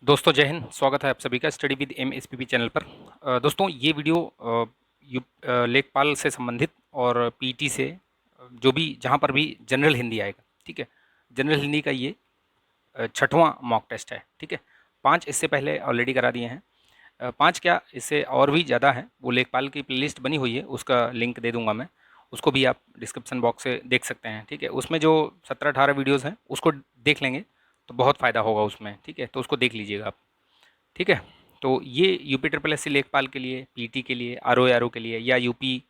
दोस्तों जय हिंद। स्वागत है आप सभी का स्टडी विद एमएसपीपी चैनल पर। दोस्तों ये वीडियो लेखपाल से संबंधित और पीटी से जो भी जहाँ पर भी जनरल हिंदी आएगा, ठीक है। जनरल हिंदी का ये छठवां मॉक टेस्ट है, ठीक है। 5 इससे पहले ऑलरेडी करा दिए हैं। 5 क्या, इससे और भी ज़्यादा है। वो लेखपाल की प्लेलिस्ट बनी हुई है, उसका लिंक दे दूंगा मैं। उसको भी आप डिस्क्रिप्शन बॉक्स से देख सकते हैं, ठीक है। उसमें जो 17-18 वीडियोज़ हैं उसको देख लेंगे तो बहुत फ़ायदा होगा उसमें, ठीक है। तो उसको देख लीजिएगा आप, ठीक है। तो ये यूपी ट्रिपल एस सी लेखपाल के लिए, पीटी के लिए, आर ओ के लिए, या यूपी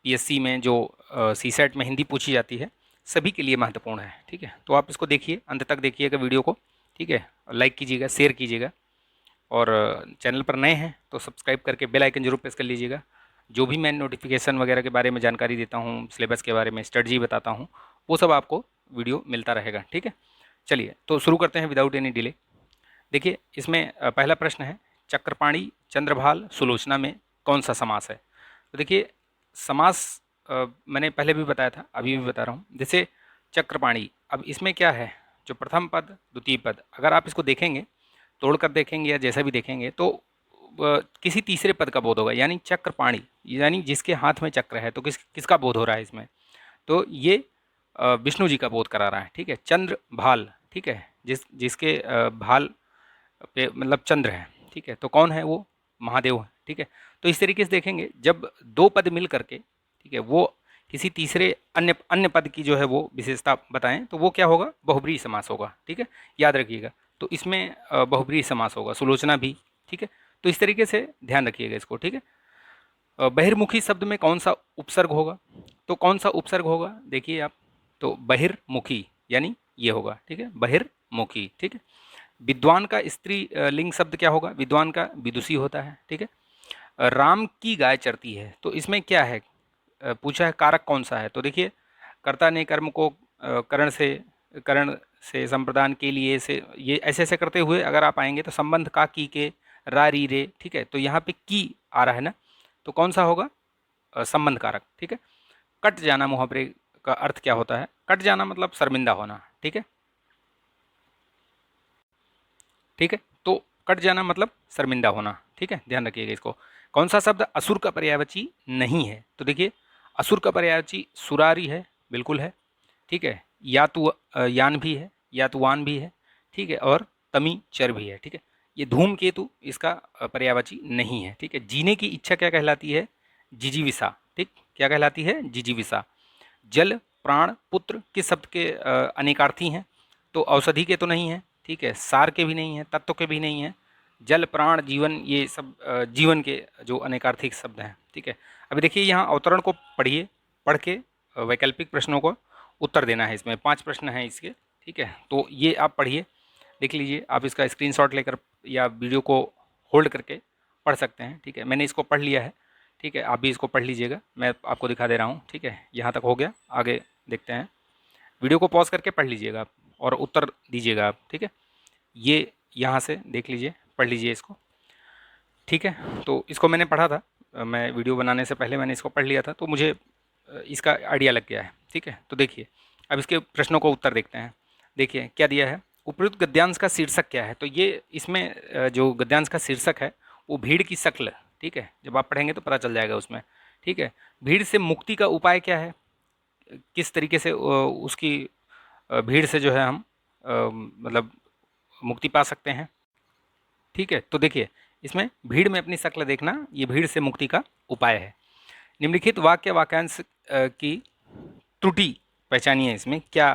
पीएससी में जो सी सेट में हिंदी पूछी जाती है, सभी के लिए महत्वपूर्ण है, ठीक है। तो आप इसको देखिए, अंत तक देखिएगा वीडियो को, ठीक है। लाइक कीजिएगा, शेयर कीजिएगा, और चैनल पर नए हैं तो सब्सक्राइब करके बेल आइकन जरूर प्रेस कर लीजिएगा। जो भी मैं नोटिफिकेशन वगैरह के बारे में जानकारी देता हूँ, सिलेबस के बारे में स्ट्रेटजी बताता हूँ, वो सब आपको वीडियो मिलता रहेगा, ठीक है। चलिए तो शुरू करते हैं विदाउट एनी डिले। देखिए इसमें पहला प्रश्न है, चक्रपाणी, चंद्रभाल, सुलोचना में कौन सा समास है। तो देखिए समास मैंने पहले भी बताया था, अभी भी बता रहा हूँ। जैसे चक्रपाणी, अब इसमें क्या है, जो प्रथम पद द्वितीय पद, अगर आप इसको देखेंगे, तोड़कर देखेंगे या जैसा भी देखेंगे, तो किसी तीसरे पद का बोध होगा। यानी चक्रपाणी यानी जिसके हाथ में चक्र है, तो किसका बोध हो रहा है इसमें, तो ये विष्णु जी का बोध करा रहा है, ठीक है। चंद्र भाल, ठीक है, जिसके भाल पे मतलब चंद्र है, ठीक है। तो कौन है वो, महादेव है, ठीक है। तो इस तरीके से देखेंगे, जब दो पद मिल करके, ठीक है, वो किसी तीसरे अन्य अन्य पद की जो है वो विशेषता बताएं, तो वो क्या होगा, बहुब्रीहि समास होगा, ठीक है। याद रखिएगा। तो इसमें बहुब्रीहि समास होगा, सुलोचना भी, ठीक है। तो इस तरीके से ध्यान रखिएगा इसको, ठीक है। बहिर्मुखी शब्द में कौन सा उपसर्ग होगा, तो कौन सा उपसर्ग होगा देखिए आप, तो बहिर्मुखी यानी ये होगा, ठीक है, बहिर्मुखी, ठीक है। विद्वान का स्त्री लिंग शब्द क्या होगा, विद्वान का विदुषी होता है, ठीक है। राम की गाय चरती है, तो इसमें क्या है, पूछा है कारक कौन सा है। तो देखिए, कर्ता ने कर्म को करण से संप्रदान के लिए से, ये ऐसे ऐसे करते हुए अगर आप आएंगे तो संबंध का की के रा री रे, ठीक है। तो यहाँ पे की आ रहा है ना, तो कौन सा होगा, संबंध कारक, ठीक है। कट जाना मुहावरे का अर्थ क्या होता है, कट जाना मतलब शर्मिंदा होना, ठीक है, ठीक है। तो कट जाना मतलब शर्मिंदा होना, ठीक है, ध्यान रखिएगा इसको। कौन सा शब्द असुर का पर्यायवाची नहीं है, तो देखिए असुर का पर्यायवाची सुरारी है, बिल्कुल है, ठीक है। यान भी है, यातुवान भी है, ठीक है, और तमी चर भी है, ठीक है। ये धूमकेतु इसका पर्यायवाची नहीं है, ठीक है। जीने की इच्छा क्या कहलाती है, जिजीविसा, ठीक, क्या कहलाती है, जिजीविसा। जल, प्राण, पुत्र किस शब्द के अनेकार्थी हैं, तो औषधि के तो नहीं है, ठीक है, सार के भी नहीं है, तत्व के भी नहीं है। जल, प्राण, जीवन, ये सब जीवन के जो अनेकार्थिक शब्द हैं, ठीक है। अभी देखिए यहाँ अवतरण को पढ़िए, पढ़ के वैकल्पिक प्रश्नों को उत्तर देना है। इसमें 5 प्रश्न हैं इसके, ठीक है। तो ये आप पढ़िए, देख लीजिए, आप इसका स्क्रीनशॉट लेकर या वीडियो को होल्ड करके पढ़ सकते हैं, ठीक है। मैंने इसको पढ़ लिया है, ठीक है, आप भी इसको पढ़ लीजिएगा, मैं आपको दिखा दे रहा हूँ, ठीक है। यहाँ तक हो गया, आगे देखते हैं। वीडियो को पॉज करके पढ़ लीजिएगा आप और उत्तर दीजिएगा आप, ठीक है। ये यहाँ से देख लीजिए, पढ़ लीजिए इसको, ठीक है। तो इसको मैंने पढ़ा था, मैं वीडियो बनाने से पहले मैंने इसको पढ़ लिया था, तो मुझे इसका आइडिया लग गया है, ठीक है। तो देखिए अब इसके प्रश्नों को उत्तर देखते हैं। देखिए क्या दिया है, उपयुक्त गद्यांश का शीर्षक क्या है। तो ये इसमें जो गद्यांश का शीर्षक है वो भीड़ की शक्ल, ठीक है, जब आप पढ़ेंगे तो पता चल जाएगा उसमें, ठीक है। भीड़ से मुक्ति का उपाय क्या है, किस तरीके से उसकी भीड़ से जो है हम मतलब मुक्ति पा सकते हैं, ठीक है। तो देखिए इसमें भीड़ में अपनी शक्ल देखना, ये भीड़ से मुक्ति का उपाय है। निम्नलिखित वाक्य वाक्यांश की त्रुटि पहचानिए, इसमें क्या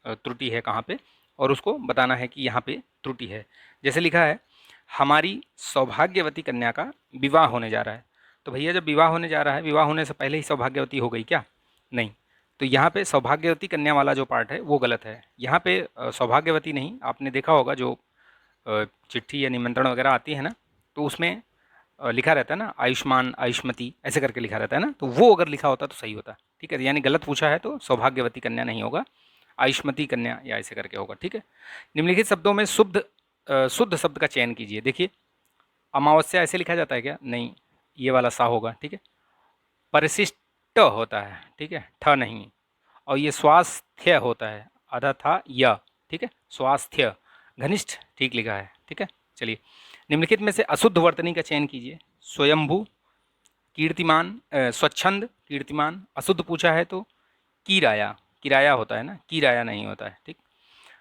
त्रुटि है कहाँ पे, और उसको बताना है कि यहाँ पे त्रुटि है। जैसे लिखा है, हमारी सौभाग्यवती कन्या का विवाह होने जा रहा है। तो भैया जब विवाह होने जा रहा है, विवाह होने से पहले ही सौभाग्यवती हो गई क्या, नहीं। तो यहाँ पे सौभाग्यवती कन्या वाला जो पार्ट है वो गलत है। यहाँ पे सौभाग्यवती नहीं, आपने देखा होगा जो चिट्ठी या निमंत्रण वगैरह आती है ना, तो उसमें लिखा रहता है ना, आयुष्मान, आयुष्मती, ऐसे करके लिखा रहता है ना, तो वो अगर लिखा होता तो सही होता, ठीक है। यानी गलत पूछा है तो सौभाग्यवती कन्या नहीं होगा, आयुष्मती कन्या या ऐसे करके होगा, ठीक है। निम्नलिखित शब्दों में शुद्ध शब्द का चयन कीजिए। देखिए अमावस्या ऐसे लिखा जाता है क्या, नहीं, ये वाला सा होगा, ठीक है। परिशिष्ट होता है, ठीक है, ठ नहीं। और ये स्वास्थ्य होता है, आधा था य, ठीक है, स्वास्थ्य। घनिष्ठ ठीक लिखा है, ठीक है। चलिए, निम्नलिखित में से अशुद्ध वर्तनी का चयन कीजिए। स्वयंभू, कीर्तिमान, स्वच्छंद, कीर्तिमान। अशुद्ध पूछा है तो किराया, किराया होता है ना, किराया नहीं होता है, ठीक,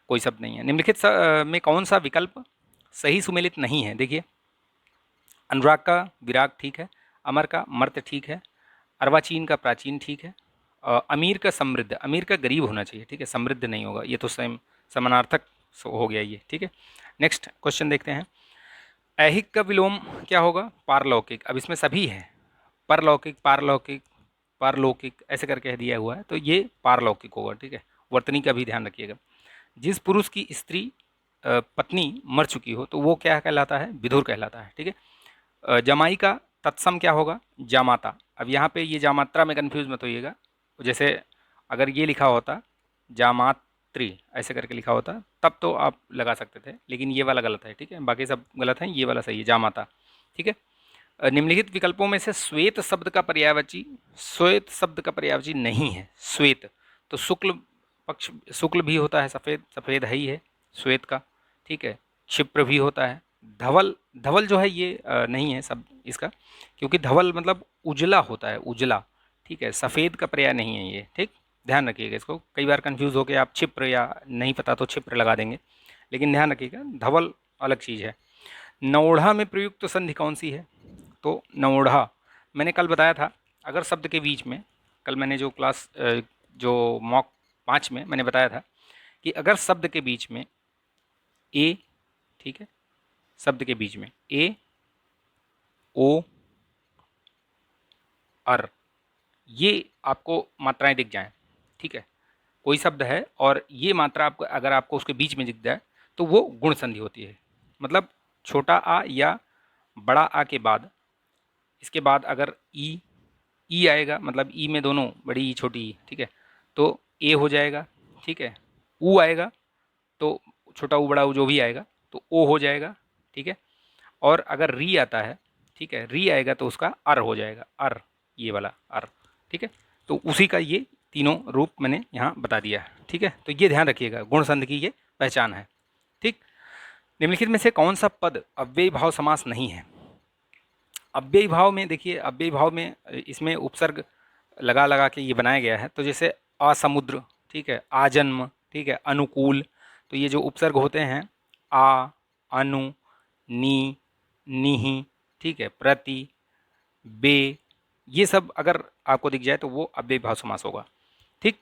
कोई शब्द नहीं है। निम्नलिखित में कौन सा विकल्प सही सुमेलित नहीं है? देखिए, अनुराग का विराग ठीक है, अमर का मर्त ठीक है, अर्वाचीन का प्राचीन ठीक है, अमीर का समृद्ध, अमीर का गरीब होना चाहिए, ठीक है, समृद्ध नहीं होगा, ये तो सेम समानार्थक हो गया ये, ठीक है। नेक्स्ट क्वेश्चन देखते हैं। ऐहिक का विलोम क्या होगा? पारलौकिक। अब इसमें सभी है, परलौकिक, पारलौकिक, पारलौकिक ऐसे करके दिया हुआ है, तो ये पारलौकिक होगा, ठीक है। वर्तनी का भी ध्यान रखिएगा। जिस पुरुष की स्त्री पत्नी मर चुकी हो तो वो क्या कहलाता है? विधुर कहलाता है, ठीक है। जमाई का तत्सम क्या होगा? जामाता। अब यहाँ पे ये जामात्रा में कन्फ्यूज मत होइएगा, जैसे अगर ये लिखा होता जामात्री ऐसे करके लिखा होता तब तो आप लगा सकते थे, लेकिन ये वाला गलत है, ठीक है, बाकी सब गलत है, ये वाला सही है, जामाता, ठीक है। निम्नलिखित विकल्पों में से श्वेत शब्द का पर्यायवाची, श्वेत शब्द का पर्यायवाची नहीं है। श्वेत तो शुक्ल पक्ष, शुक्ल भी होता है, सफ़ेद, सफ़ेद है ही है श्वेत का, ठीक है। क्षिप्र भी होता है। धवल, धवल जो है ये नहीं है शब्द इसका, क्योंकि धवल मतलब उजला होता है, उजला, ठीक है, सफ़ेद का पर्याय नहीं है ये, ठीक, ध्यान रखिएगा इसको। कई बार कंफ्यूज होकर आप क्षिप्र या नहीं पता तो क्षिप्र लगा देंगे, लेकिन ध्यान रखिएगा धवल अलग चीज़ है। नौढ़ा में प्रयुक्त संधि कौन सी है? तो नौढ़ा मैंने कल बताया था, अगर शब्द के बीच में, कल मैंने जो क्लास जो मॉक 5 में मैंने बताया था कि अगर शब्द के बीच में ए, ठीक है, शब्द के बीच में ए, ओ, अर, ये आपको मात्राएं दिख जाएं, ठीक है, कोई शब्द है और ये मात्रा आपको, अगर आपको उसके बीच में दिख जाए तो वो गुण संधि होती है। मतलब छोटा आ या बड़ा आ के बाद, इसके बाद अगर ई आएगा, मतलब ई में दोनों, बड़ी ई छोटी ई, ठीक है, तो ए हो जाएगा, ठीक है। ऊ आएगा तो छोटा ऊ बड़ा ऊ जो भी आएगा तो ओ हो जाएगा, ठीक है। और अगर री आता है, ठीक है, री आएगा तो उसका अर हो जाएगा, अर, ये वाला अर, ठीक है। तो उसी का ये तीनों रूप मैंने यहाँ बता दिया, ठीक है। तो ये ध्यान रखिएगा, गुण संधि की ये पहचान है, ठीक। निम्नलिखित में से कौन सा पद अव्ययी भाव समास नहीं है? अव्ययी भाव में देखिए, अव्ययी भाव में इसमें उपसर्ग लगा लगा के ये बनाया गया है, तो जैसे असमुद्र, ठीक है, आजन्म, ठीक है, अनुकूल, तो ये जो उपसर्ग होते हैं आ, अनु, नी, निहि, ठीक है, प्रति, बे, ये सब अगर आपको दिख जाए तो वो अव्ययी भाव समास होगा, ठीक।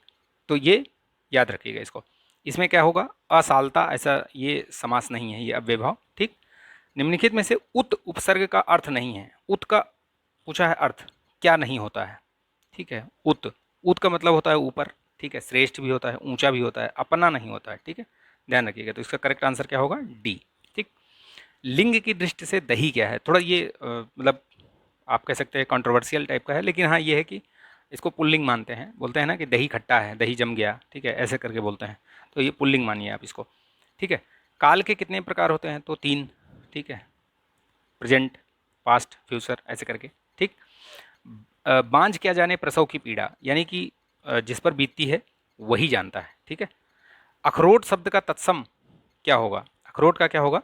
तो ये याद रखिएगा इसको। इसमें क्या होगा? असालता, ऐसा ये समास नहीं है, ये अव्ययी भाव, ठीक। निम्नलिखित में से उत उपसर्ग का अर्थ नहीं है। उत का पूछा है अर्थ, क्या नहीं होता है, ठीक है। उत, उत का मतलब होता है ऊपर, ठीक है, श्रेष्ठ भी होता है, ऊंचा भी होता है, अपना नहीं होता है, ठीक है, ध्यान रखिएगा। तो इसका करेक्ट आंसर क्या होगा? डी, ठीक। लिंग की दृष्टि से दही क्या है? थोड़ा ये मतलब आप कह सकते हैं कंट्रोवर्शियल टाइप का है, लेकिन हाँ ये है कि इसको पुल्लिंग मानते हैं, बोलते हैं ना कि दही खट्टा है, दही जम गया, ठीक है, ऐसे करके बोलते हैं, तो ये पुल्लिंग मानिए आप इसको, ठीक है। काल के कितने प्रकार होते हैं? तो 3, ठीक है, प्रेजेंट, पास्ट, फ्यूचर ऐसे करके, ठीक। बांझ क्या जाने प्रसव की पीड़ा, यानी कि जिस पर बीतती है वही जानता है, ठीक है। अखरोट शब्द का तत्सम क्या होगा? अखरोट का क्या होगा?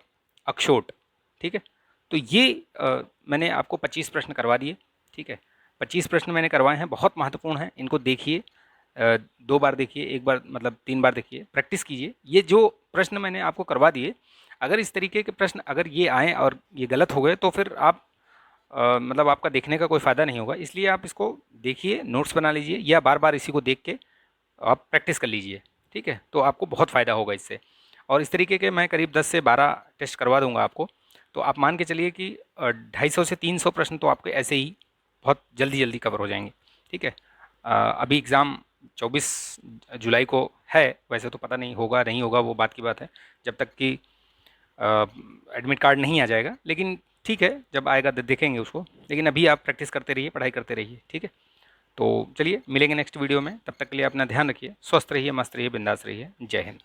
अक्षोट, ठीक है। तो ये मैंने आपको 25 प्रश्न करवा दिए, ठीक है, 25 प्रश्न मैंने करवाए हैं, बहुत महत्वपूर्ण हैं, इनको देखिए, 2 बार देखिए, 1 बार मतलब 3 बार देखिए, प्रैक्टिस कीजिए। ये जो प्रश्न मैंने आपको करवा दिए, अगर इस तरीके के प्रश्न अगर ये आएँ और ये गलत हो गए तो फिर आप मतलब आपका देखने का कोई फ़ायदा नहीं होगा। इसलिए आप इसको देखिए, नोट्स बना लीजिए या बार बार इसी को देख के आप प्रैक्टिस कर लीजिए, ठीक है, तो आपको बहुत फ़ायदा होगा इससे। और इस तरीके के मैं करीब 10 से 12 टेस्ट करवा दूंगा आपको, तो आप मान के चलिए कि 250 से 300 प्रश्न तो आपके ऐसे ही बहुत जल्दी जल्दी कवर हो जाएंगे, ठीक है। अभी एग्ज़ाम 24 जुलाई को है, वैसे तो पता नहीं होगा नहीं होगा, वो बात की बात है, जब तक कि एडमिट कार्ड नहीं आ जाएगा, लेकिन ठीक है, जब आएगा देखेंगे उसको। लेकिन अभी आप प्रैक्टिस करते रहिए, पढ़ाई करते रहिए, ठीक है। तो चलिए मिलेंगे नेक्स्ट वीडियो में, तब तक के लिए अपना ध्यान रखिए, स्वस्थ रहिए, मस्त रहिए, बिंदास रहिए। जय हिंद।